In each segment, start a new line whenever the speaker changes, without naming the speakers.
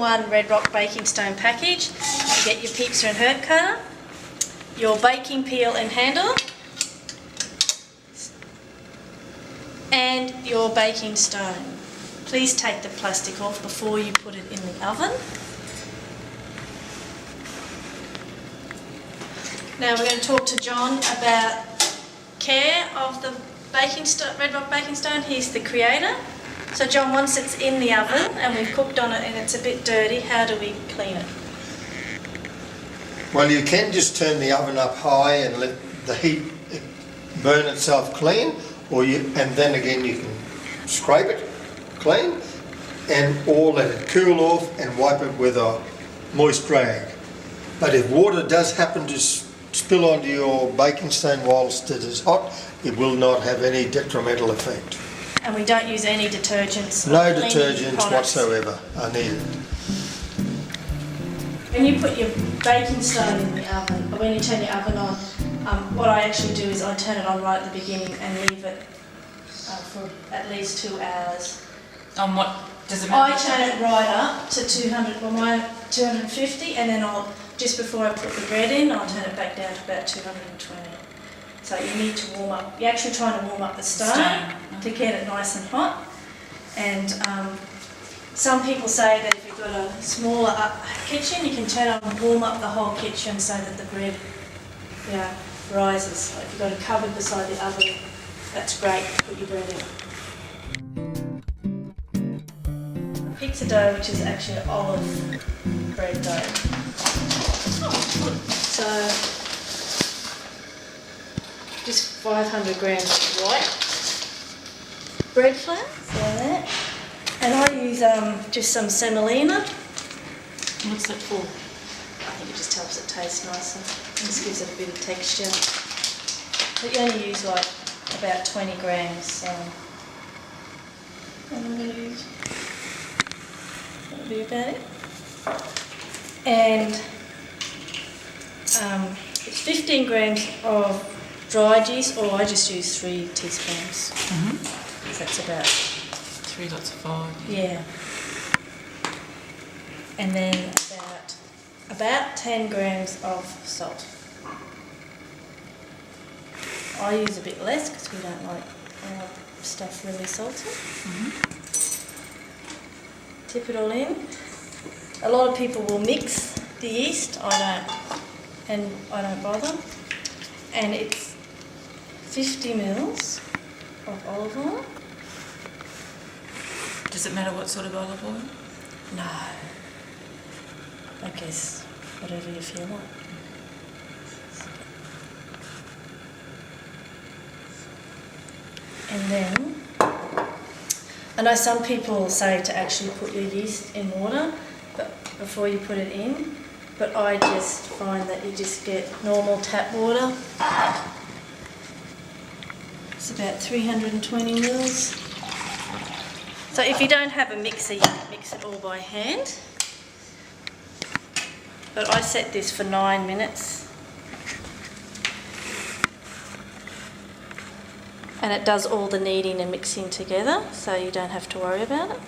all-in-one Redrock baking stone package. You get your pizza and herb cutter, your baking peel and handle, and your baking stone. Please take the plastic off before you put it in the oven. Now we're going to talk to John about care of the Redrock baking stone. He's the creator. So John, once it's in the oven and we've cooked on it and it's a bit dirty, how do we clean it?
Well, you can just turn the oven up high and let the heat burn itself clean, and then again you can scrape it clean, or let it cool off and wipe it with a moist rag. But if water does happen to spill onto your baking stone whilst it is hot, it will not have any detrimental effect.
And we don't use any detergents?
No detergents whatsoever are needed.
When you put your baking stone in the oven, or when you turn your oven on, what I actually do is I turn it on right at the beginning and leave it for at least 2 hours.
On what does it matter?
I turn it right up to 250, and then just before I put the bread in, I'll turn it back down to about 220. So you need to warm up. You're actually trying to warm up the stone to get it nice and hot. And some people say that if you've got a smaller kitchen, you can turn up and warm up the whole kitchen so that the bread rises. So if you've got a cupboard beside the oven, that's great to put your bread in. Pizza dough, which is actually olive bread dough. So just 500 grams of white bread flour, so that. And I use just some semolina.
What's that for?
I think it just helps it taste nicer. It just gives it a bit of texture. But you only use like about 20 grams, so I'm going to use, that'll be about it. And it's 15 grams of dry juice, or I just use 3 teaspoons. So that's about
3 lots of 5.
Yeah. And then about 10 grams of salt. I use a bit less because we don't like our stuff really salty. Tip it all in. A lot of people will mix the yeast. I don't bother. And it's 50 mils of olive oil.
Does it matter what sort of olive oil?
No. I guess whatever you feel like. And then, I know some people say to actually put your yeast in water before you put it in, but I just find that you just get normal tap water. It's about 320 mils. So if you don't have a mixer, you can mix it all by hand. But I set this for 9 minutes. And it does all the kneading and mixing together, so you don't have to worry about it.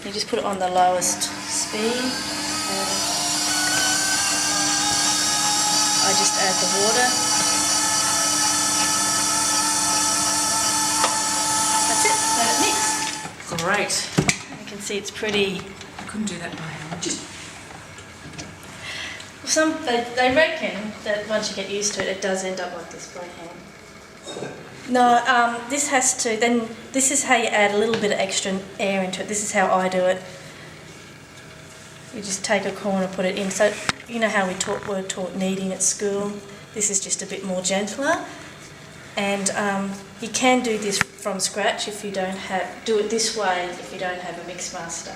You just put it on the lowest speed. I just add the water. That's it, let it mix.
Great.
And you can see it's pretty.
I couldn't do that by hand.
They reckon that once you get used to it, it does end up like this by hand. No, this is how you add a little bit of extra air into it. This is how I do it. You just take a corner, put it in. So you know how we're taught kneading at school. This is just a bit more gentler. And you can do this from scratch if you do it this way if you don't have a mix master.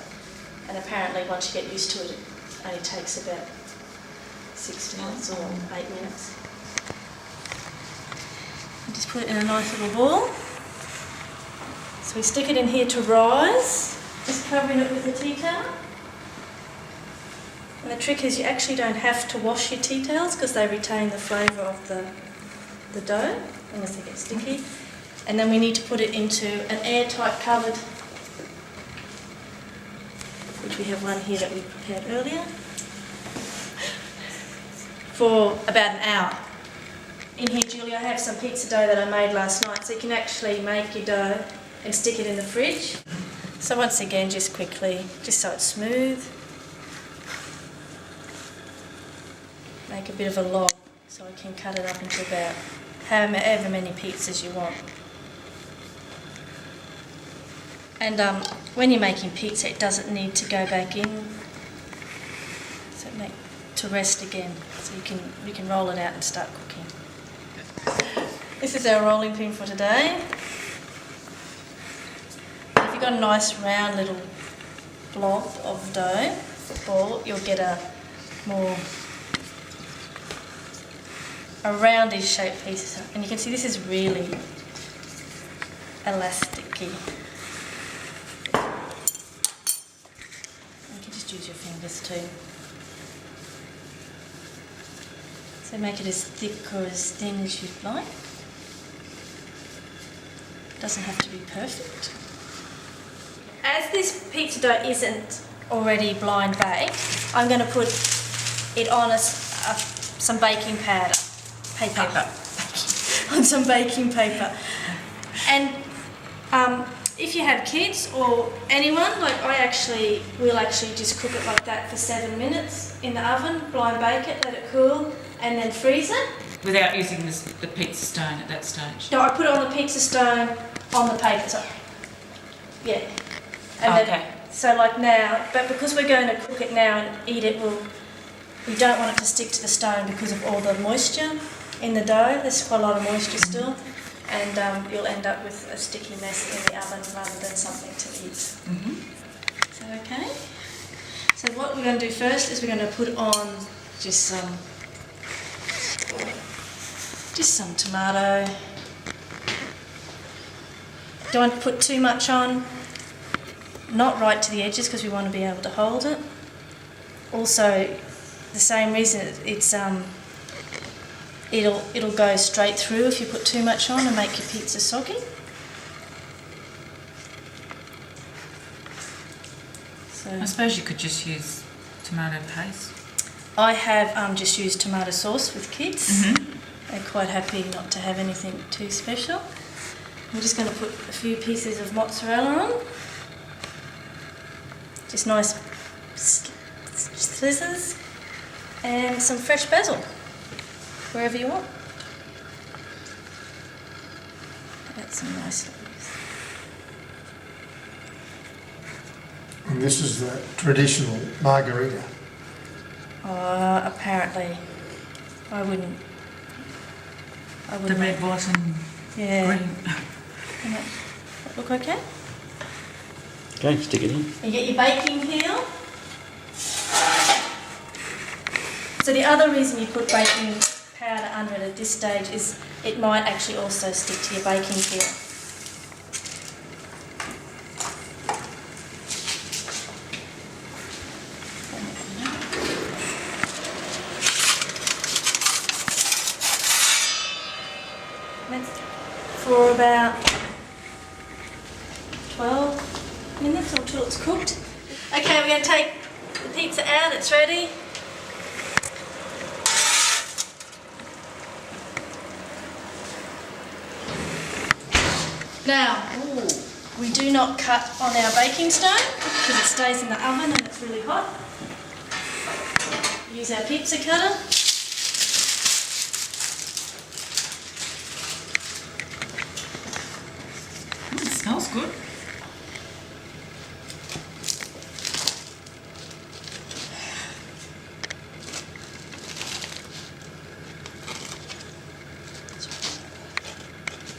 And apparently once you get used to it, it only takes about 6 minutes or 8 minutes. And just put it in a nice little ball. So we stick it in here to rise, just covering it with a tea towel. And the trick is you actually don't have to wash your tea towels because they retain the flavour of the dough unless they get sticky. And then we need to put it into an airtight covered We have one here that we prepared earlier for about an hour. In here, Julie, I have some pizza dough that I made last night, so you can actually make your dough and stick it in the fridge. So once again, just quickly, just so it's smooth. Make a bit of a log so I can cut it up into about however many pizzas you want. And when you're making pizza, it doesn't need to go back in, so to rest again. So you can roll it out and start cooking. This is our rolling pin for today. If you've got a nice round little blob of dough ball, you'll get a roundish shaped piece. And you can see this is really elasticy. You can just use your fingers too. So make it as thick or as thin as you'd like. Doesn't have to be perfect. As this pizza dough isn't already blind baked, I'm going to put it on some baking powder. Paper. On some baking paper. And if you have kids or anyone, like we'll actually just cook it like that for 7 minutes in the oven, blind bake it, let it cool, and then freeze it.
Without using the pizza stone at that stage?
No, I put it on the pizza stone on the paper. So, yeah. And
okay.
So like now, but because we're going to cook it now and eat it, we don't want it to stick to the stone because of all the moisture in the dough. There's quite a lot of moisture still, and you'll end up with a sticky mess in the oven rather than something to eat. Mm-hmm. Is that okay? So what we're going to do first is we're going to put on just some tomato. Don't want to put too much on, not right to the edges because we want to be able to hold it. Also, the same reason it'll go straight through if you put too much on and make your pizza soggy. So
I suppose you could just use tomato paste.
I have just used tomato sauce with kids.
Mm-hmm.
They're quite happy not to have anything too special. I'm just going to put a few pieces of mozzarella on. Just nice scissors. And some fresh basil, wherever you want. That's some nice leaves.
And this is the traditional margarita.
Apparently, I wouldn't.
The red, white and green.
And that look okay?
Okay, stick it in.
You get your baking peel. So the other reason you put baking powder under it at this stage is it might actually also stick to your baking peel. For about 12 minutes until it's cooked. Okay, we're going to take the pizza out, it's ready. Now, we do not cut on our baking stone because it stays in the oven and it's really hot. Use our pizza cutter.
It smells good.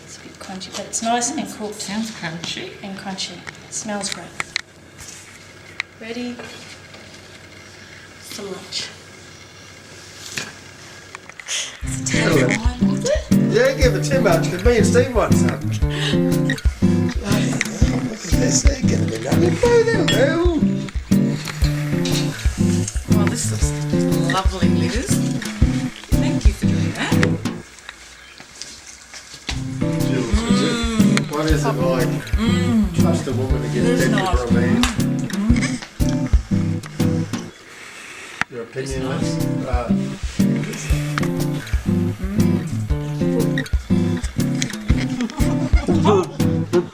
It's a bit crunchy, but it's nice and cooked.
Sounds crunchy.
And crunchy. It smells great. Ready for lunch.
Yeah, give it too much because me and Steve want some. Look at this, they're going to be lovely. Oh,
Well, this looks lovely, Liz. Thank you for doing that.
Jules, is it? What is it like? Trust a woman to get
It's
addicted
not.
to a man. opinion
It's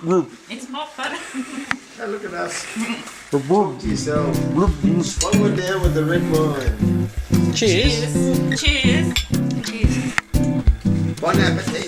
is.
It's hot, but
Hey, look at us. Talk to yourself. One went down with the red wine.
Cheers.
cheers. Cheers. Cheers.
Bon appetit.